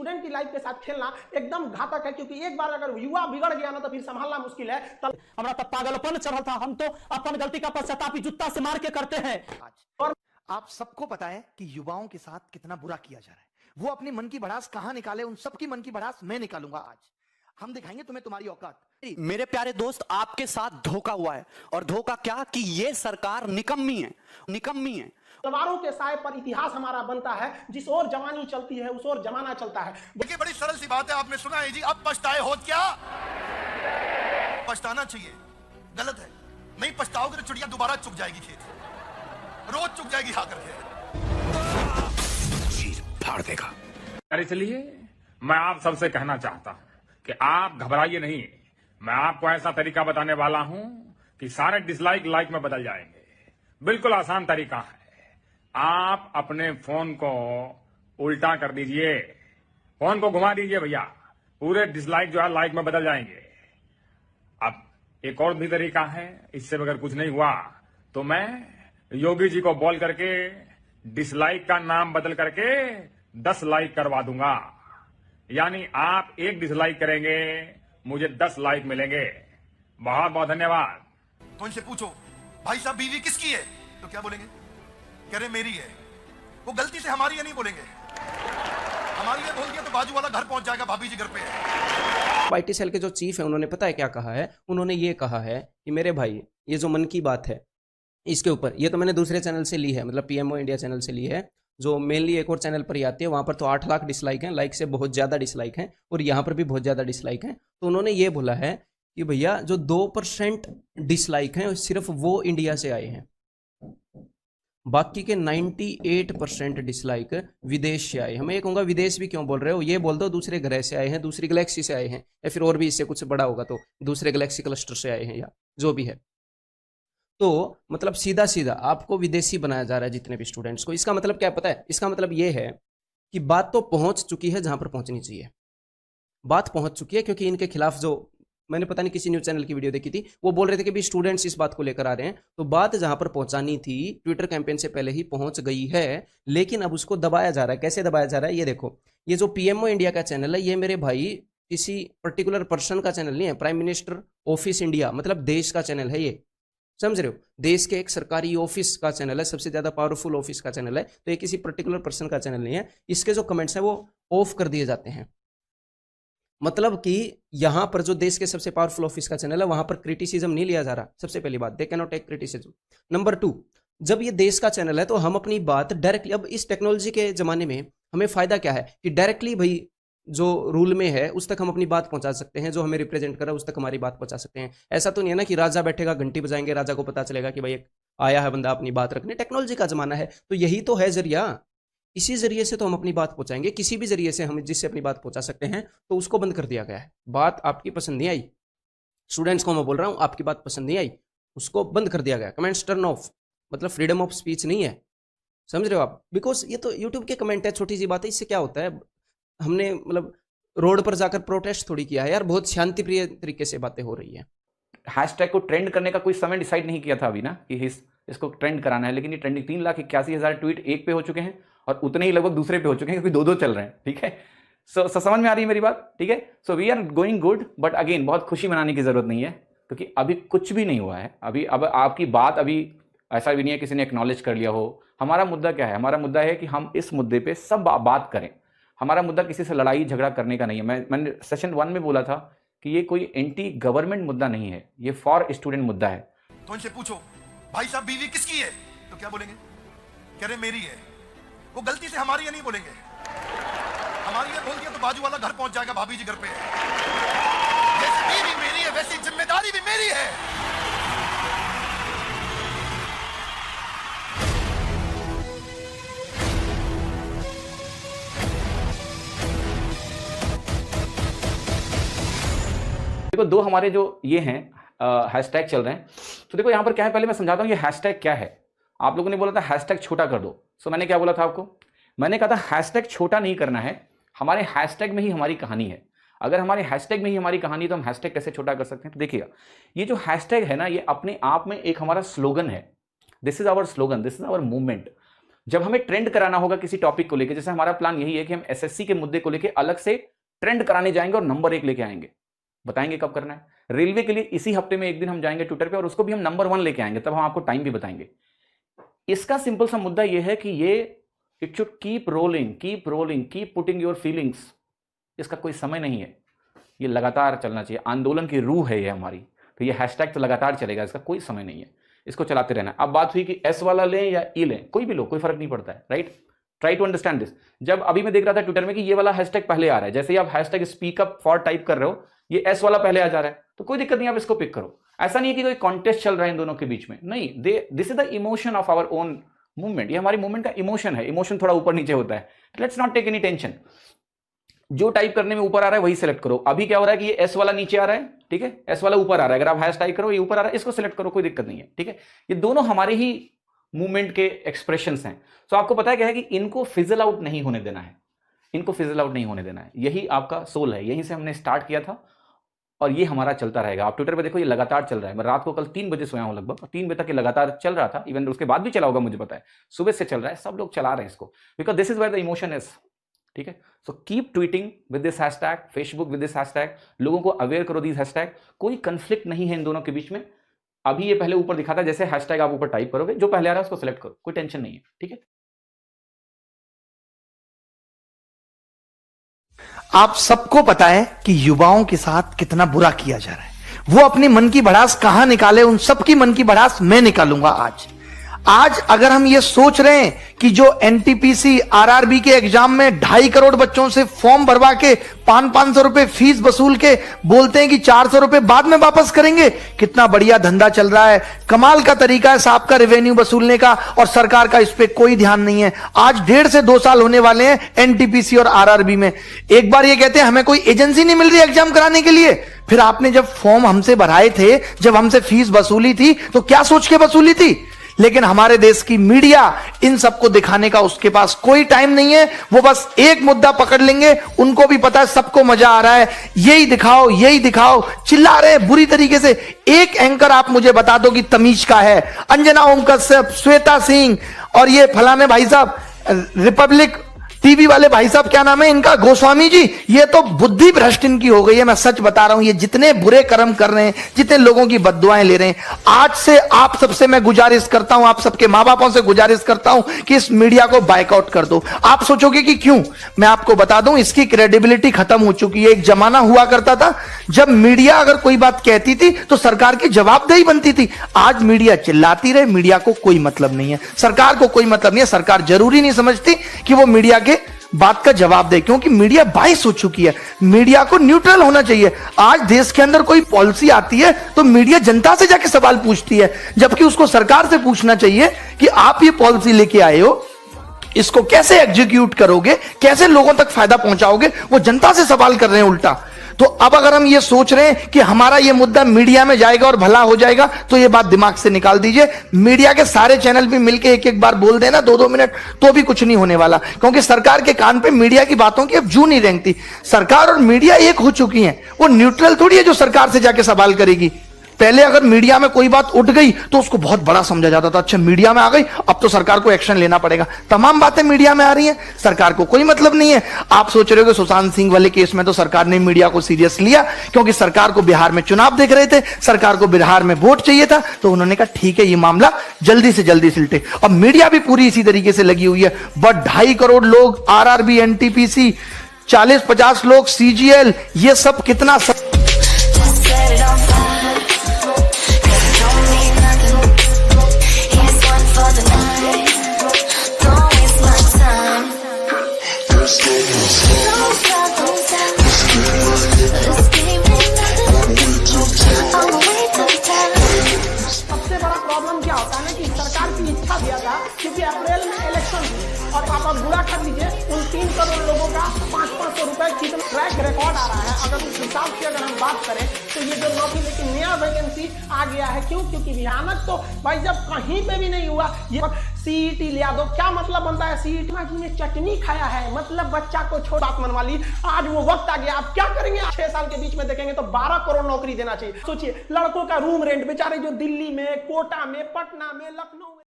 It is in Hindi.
स्टूडेंट की लाइफ के साथ खेलना एकदम घातक है, क्योंकि एक बार अगर युवा बिगड़ गया ना तो फिर संभालना मुश्किल है। हमारा तब पागलपन चढ़ा था, हम तो अपन गलती का पश्चाताप जूता से मार के करते हैं। और आप सबको पता है कि युवाओं के साथ कितना बुरा किया जा रहा है। वो अपनी मन की भड़ास कहां निकाले, उन सबकी मन की भड़ास मैं निकालूंगा। आज हम दिखाएंगे तुम्हें तुम्हारी औकात। मेरे प्यारे दोस्त, आपके साथ धोखा हुआ है, और धोखा क्या कि ये सरकार निकम्मी है, निकम्मी है। तलवारों के साए पर इतिहास हमारा बनता है, जिस ओर जवानी चलती है उस ओर जमाना चलता है। देखिए बड़ी सरल सी बात है, आपने सुना है जी, अब पछताए हो क्या? पछताना चाहिए, गलत है। नहीं पछताओगे तो चिड़िया दोबारा चुग जाएगी खेत, रोज चुग जाएगी आकर के, चीज फाड़ देगा। अरे चलिए, मैं आप सबसे कहना चाहता हूं कि आप घबराइए नहीं। मैं आपको ऐसा तरीका बताने वाला हूं कि सारे डिसलाइक लाइक में बदल जाएंगे। बिल्कुल आसान तरीका है। आप अपने फोन को उल्टा कर दीजिए, फोन को घुमा दीजिए भैया, पूरे डिसलाइक जो है लाइक में बदल जाएंगे। अब एक और भी तरीका है, इससे अगर कुछ नहीं हुआ तो मैं योगी जी को बोल करके डिसलाइक का नाम बदल करके 10 लाइक करवा दूंगा। यानी आप 1 डिसलाइक करेंगे, मुझे 10 लाइक मिलेंगे। बहुत बहुत धन्यवाद। तो इनसे पूछो, भाई साहब बीवी किसकी है? तो क्या बोलेंगे? कह रहे मेरी है। वो गलती से हमारी है नहीं बोलेंगे, हमारी है बोल दिया तो बाजू वाला घर पहुंच जाएगा, भाभी जी घर पे है। आईटी सेल के जो चीफ है उन्होंने पता है क्या कहा है? उन्होंने ये कहा है कि मेरे भाई, ये जो मन की बात है इसके ऊपर, ये तो मैंने दूसरे चैनल से ली है, मतलब पीएमओ इंडिया चैनल से ली है, जो मेनली एक और चैनल पर ही आती है। वहाँ पर तो 8 लाख डिसलाइक हैं, लाइक से बहुत ज़्यादा डिसलाइक हैं, और यहाँ पर भी बहुत ज़्यादा डिसलाइक हैं। तो उन्होंने ये बोला है कि भैया जो 2% डिसलाइक हैं सिर्फ वो इंडिया से आए हैं, बाकी के 98% डिसलाइक विदेश से आए हैं। मैं ये कहूँगा विदेश भी क्यों बोल रहे हो, ये बोल दो दूसरे ग्रह से आए हैं, दूसरी गैलेक्सी से आए हैं, या फिर और भी इससे कुछ बड़ा होगा तो दूसरे गैलेक्सी क्लस्टर से आए हैं, या जो भी है। तो मतलब सीधा सीधा आपको विदेशी बनाया जा रहा है जितने भी स्टूडेंट्स को। इसका मतलब क्या पता है? इसका मतलब ये है कि बात तो पहुंच चुकी है जहां पर पहुंचनी चाहिए, बात पहुंच चुकी है, क्योंकि इनके खिलाफ जो मैंने पता नहीं किसी न्यूज चैनल की वीडियो देखी थी, वो बोल रहे थे कि भी स्टूडेंट्स इस बात को लेकर आ रहे हैं, तो बात जहां पर पहुंचानी थी ट्विटर कैंपेन से पहले ही पहुंच गई है, लेकिन अब उसको दबाया जा रहा है। कैसे दबाया जा रहा है? ये देखो, ये जो पीएमओ इंडिया का चैनल है, ये मेरे भाई किसी पर्टिकुलर पर्सन का चैनल नहीं है, प्राइम मिनिस्टर ऑफिस इंडिया, मतलब देश का चैनल है ये, समझ रहे हो? देश के एक सरकारी ऑफिस का चैनल है, सबसे ज्यादा पावरफुल ऑफिस का चैनल है, तो ये किसी पर्टिकुलर पर्सन का चैनल नहीं है। इसके जो कमेंट्स हैं वो ऑफ कर दिए जाते हैं, मतलब कि यहां पर जो देश के सबसे पावरफुल ऑफिस का चैनल है वहां पर क्रिटिसिज्म नहीं लिया जा रहा। सबसे पहली बात, they can not take criticism. Number 2, जब ये देश का चैनल है तो हम अपनी बात डायरेक्टली, अब इस टेक्नोलॉजी के जमाने में हमें फायदा क्या है कि डायरेक्टली भाई जो रूल में है उस तक हम अपनी बात पहुंचा सकते हैं, जो हमें रिप्रेजेंट कर रहा है उस तक हमारी बात पहुंचा सकते हैं। ऐसा तो नहीं है ना कि राजा बैठेगा, घंटी बजाएंगे, राजा को पता चलेगा कि भाई एक आया है बंदा अपनी बात रखने। टेक्नोलॉजी का जमाना है, तो यही तो है जरिया, इसी जरिए से तो हम अपनी बात पहुंचाएंगे। किसी भी जरिए से हम जिससे अपनी बात पहुंचा सकते हैं, तो उसको बंद कर दिया गया है। बात आपकी पसंद नहीं आई, स्टूडेंट्स को मैं बोल रहा हूं, आपकी बात पसंद नहीं आई, उसको बंद कर दिया गया। कमेंट्स टर्न ऑफ, मतलब फ्रीडम ऑफ स्पीच नहीं है, समझ रहे हो आप? बिकॉज ये तो यूट्यूब के कमेंट है, छोटी सी बात है, इससे क्या होता है? हमने मतलब रोड पर जाकर प्रोटेस्ट थोड़ी किया है यार, बहुत शांतिप्रिय तरीके से बातें हो रही है। हैशटैग को ट्रेंड करने का कोई समय डिसाइड नहीं किया था अभी ना कि इसको ट्रेंड कराना है, लेकिन ये ट्रेंडिंग 3,81,000 ट्वीट एक पे हो चुके हैं और उतने ही लगभग दूसरे पे हो चुके हैं, क्योंकि 2-2 चल रहे हैं। ठीक है, सो समझ में आ रही है मेरी बात? ठीक है, so we are going good, but again बहुत खुशी मनाने की जरूरत नहीं है, क्योंकि अभी कुछ भी नहीं हुआ है। अभी अब आपकी बात अभी ऐसा भी नहीं है किसी ने एक्नॉलेज कर लिया हो। हमारा मुद्दा क्या है? हमारा मुद्दा है कि हम इस मुद्दे पे सब बात करें। हमारा मुद्दा किसी से लड़ाई झगड़ा करने का नहीं है। मैंने सेशन 1 में बोला था कि ये कोई एंटी गवर्नमेंट मुद्दा नहीं है, ये फॉर स्टूडेंट मुद्दा है। तो इनसे पूछो, भाई साहब बीवी किसकी है? तो क्या बोलेंगे? कह रहे मेरी है। वो गलती से हमारी है नहीं बोलेंगे, हमारी है बोल दिया तो बाजू वाला घर पहुंच जाएगा, भाभी जी घर पे है। जैसे बीवी मेरी है वैसी जिम्मेदारी भी मेरी है। देखो, 2 हमारे जो ये हैं हैशटैग चल रहे हैं, तो देखो यहाँ पर क्या है, पहले मैं समझाता हूँ ये हैशटैग क्या है। आप लोगों ने बोला था हैशटैग छोटा कर दो, सो मैंने क्या बोला था आपको? मैंने कहा था हैशटैग छोटा नहीं करना है, हमारे हैशटैग में ही हमारी कहानी है। अगर हमारे हैशटैग में ही हमारी कहानी, तो हम हैशटैग कैसे छोटा कर सकते हैं? तो देखिएगा, ये जो हैशटैग है ना, ये अपने आप में एक हमारा स्लोगन है। This is our slogan, this is our movement. जब हमें ट्रेंड कराना होगा किसी टॉपिक को लेकर, जैसे हमारा प्लान यही है कि हम एसएससी के मुद्दे को लेकर अलग से ट्रेंड कराने जाएंगे और नंबर 1 लेके आएंगे। बताएंगे कब करना है। रेलवे के लिए इसी हफ्ते में एक दिन हम जाएंगे ट्विटर पे और उसको भी हम नंबर 1 लेके आएंगे, तब हम आपको टाइम भी बताएंगे। इसका सिंपल सा मुद्दा यह है कि ये it should keep rolling, keep putting your feelings. इसका कोई समय नहीं है, ये लगातार चलना चाहिए। आंदोलन की रूह है ये हमारी, तो ये हैशटैग तो लगातार चलेगा, इसका कोई समय नहीं है, इसको चलाते रहना। अब बात हुई कि एस वाला लें या ई लें, कोई भी लो, कोई फर्क नहीं पड़ता है, right. Try to understand this. जब अभी मैं देख रहा था ट्विटर में कि ये वाला हैशटैग पहले आ रहा है, जैसे ही आप hashtag speak up for type कर रहे हो, ये एस वाला पहले आ जा रहा है, तो कोई दिक्कत नहीं, आप इसको पिक करो। ऐसा नहीं है कि कोई कॉन्टेस्ट चल रहा है इन दोनों के बीच में, नहीं। This is the emotion of our own movement, ये हमारी मूवमेंट का इमोशन है। इमोशन थोड़ा ऊपर नीचे होता है, let's not take any tension. जो टाइप करने में ऊपर आ रहा है वही सिलेक्ट करो। अभी क्या हो रहा है कि ये एस वाला नीचे आ रहा है, ठीक है, एस वाला ऊपर आ रहा है। अगर आप हैश टाइप करो, ये ऊपर आ रहा है, इसको सिलेक्ट करो, कोई दिक्कत नहीं है, ठीक है। ये दोनों हमारे ही मूवमेंट के एक्सप्रेशंस हैं। तो आपको पता है क्या है कि इनको फिजल आउट नहीं होने देना है, इनको फिजल आउट नहीं होने देना है। यही आपका सोल है, यहीं से हमने स्टार्ट किया था और ये हमारा चलता रहेगा। आप ट्विटर पे देखो, ये लगातार चल रहा है। मैं रात को कल 3 बजे सोया हूं लगभग, 3 बजे तक ये लगातार चल रहा था। इवन उसके बाद भी चला होगा, मुझे पता है, सुबह से चल रहा है, सब लोग चला रहे हैं इसको, because this is where the emotion is, ठीक है। So keep tweeting with this hashtag, Facebook with this hashtag, लोगों को अवेयर करो दिस हैशटैग। कोई कंफ्लिक्ट नहीं है इन दोनों के बीच में। अभी ये पहले ऊपर दिखाता है, जैसे हैशटैग आप ऊपर टाइप करोगे, जो पहले आ रहा है उसको सिलेक्ट करो, कोई टेंशन नहीं है, ठीक है। आप सबको पता है कि युवाओं के साथ कितना बुरा किया जा रहा है। वो अपनी मन की भड़ास कहां निकाले, उन सबकी मन की भड़ास मैं निकालूंगा आज अगर हम ये सोच रहे हैं कि जो एनटीपीसी आरआरबी के एग्जाम में 2.5 करोड़ बच्चों से फॉर्म भरवा के 500 रुपए फीस वसूल के बोलते हैं कि 400 रुपए बाद में वापस करेंगे, कितना बढ़िया धंधा चल रहा है, कमाल का तरीका है साहब का रेवेन्यू वसूलने का, और सरकार का इस पे कोई ध्यान नहीं है। आज 1.5 से 2 साल होने वाले हैं एनटीपीसी और आरआरबी में। एक बार ये कहते हैं हमें कोई एजेंसी नहीं मिल रही एग्जाम कराने के लिए, फिर आपने जब फॉर्म हमसे भराए थे, जब हमसे फीस वसूली थी, तो क्या सोच के वसूली थी? लेकिन हमारे देश की मीडिया इन सबको दिखाने का उसके पास कोई टाइम नहीं है। वो बस एक मुद्दा पकड़ लेंगे, उनको भी पता है सबको मजा आ रहा है, यही दिखाओ, चिल्ला रहे हैं बुरी तरीके से। एक एंकर आप मुझे बता दो कि तमीज का है, अंजना ओम कश्यप, श्वेता सिंह और ये फलाने भाई साहब, रिपब्लिक टीवी वाले भाई साहब, क्या नाम है इनका, गोस्वामी जी, ये तो बुद्धि भ्रष्ट इनकी हो गई है। मैं सच बता रहा हूं, ये जितने बुरे कर्म कर रहे हैं, जितने लोगों की बद्दुआएं ले रहे हैं, आज से आप सबसे मैं गुजारिश करता हूं, आप सबके मां बापों से गुजारिश करता हूं कि इस मीडिया को बायकआउट कर दो। आप सोचोगे कि क्यों, मैं आपको बता दूं, इसकी क्रेडिबिलिटी खत्म हो चुकी है। एक जमाना हुआ करता था जब मीडिया अगर कोई बात कहती थी तो सरकार की जवाबदेही बनती थी। आज मीडिया चिल्लाती रहे, मीडिया को कोई मतलब नहीं है, सरकार को कोई मतलब नहीं है। सरकार जरूरी नहीं समझती कि वो मीडिया के बात का जवाब दे, क्योंकि मीडिया बाइस हो चुकी है। मीडिया को न्यूट्रल होना चाहिए। आज देश के अंदर कोई पॉलिसी आती है तो मीडिया जनता से जाके सवाल पूछती है, जबकि उसको सरकार से पूछना चाहिए कि आप ये पॉलिसी लेके आए हो, इसको कैसे एग्जीक्यूट करोगे, कैसे लोगों तक फायदा पहुंचाओगे। वो जनता से सवाल कर रहे हैं उल्टा। तो अब अगर हम ये सोच रहे हैं कि हमारा ये मुद्दा मीडिया में जाएगा और भला हो जाएगा, तो ये बात दिमाग से निकाल दीजिए। मीडिया के सारे चैनल भी मिलके एक बार बोल देना 2-2 मिनट, तो भी कुछ नहीं होने वाला, क्योंकि सरकार के कान पे मीडिया की बातों की अब जू नहीं रेंगती। सरकार और मीडिया एक हो चुकी है, वो न्यूट्रल थोड़ी है जो सरकार से जाके सवाल करेगी। पहले अगर मीडिया में कोई बात उठ गई तो उसको बहुत बड़ा समझा जाता था, अच्छा मीडिया में आ गई अब तो सरकार को एक्शन लेना पड़ेगा। तमाम बातें मीडिया में आ रही हैं, सरकार को कोई मतलब नहीं है। आप सोच रहे हो कि सुशांत सिंह वाले केस में तो सरकार ने मीडिया को सीरियस लिया, क्योंकि सरकार को बिहार में चुनाव देख रहे थे, सरकार को बिहार में वोट चाहिए था, तो उन्होंने कहा ठीक है ये मामला जल्दी से जल्दी सिलटे। और मीडिया भी पूरी इसी तरीके से लगी हुई है। बट 2.5 करोड़ लोग, आरआरबी, एनटीपीसी, 40-50 लोग, सीजीएल, ये सब कितना सबसे बड़ा प्रॉब्लम क्या होता है ना कि सरकार की इच्छा दिया था, क्योंकि अप्रैल में इलेक्शन थी, और आप अब बुरा कर लीजिए उन 3 करोड़ लोगों का 500 रुपए कितना ट्रैक रिकॉर्ड आ रहा है। अगर उस हिसाब से अगर हम बात करें तो ये जो नौकरी, लेकिन नया वैकेंसी आ गया है। क्यों? क्योंकि भयानक तो भाई जब कहीं पे भी नहीं हुआ। ये सीईटी लिया दो, क्या मतलब बनता है सीईटी में चटनी खाया है, मतलब बच्चा को छोड़ बात मनवा ली। आज वो वक्त आ गया, आप क्या करेंगे? 6 साल के बीच में देखेंगे तो 12 करोड़ नौकरी देना चाहिए। सोचिए, लड़कों का रूम रेंट बेचारे जो दिल्ली में, कोटा में, पटना में, लखनऊ में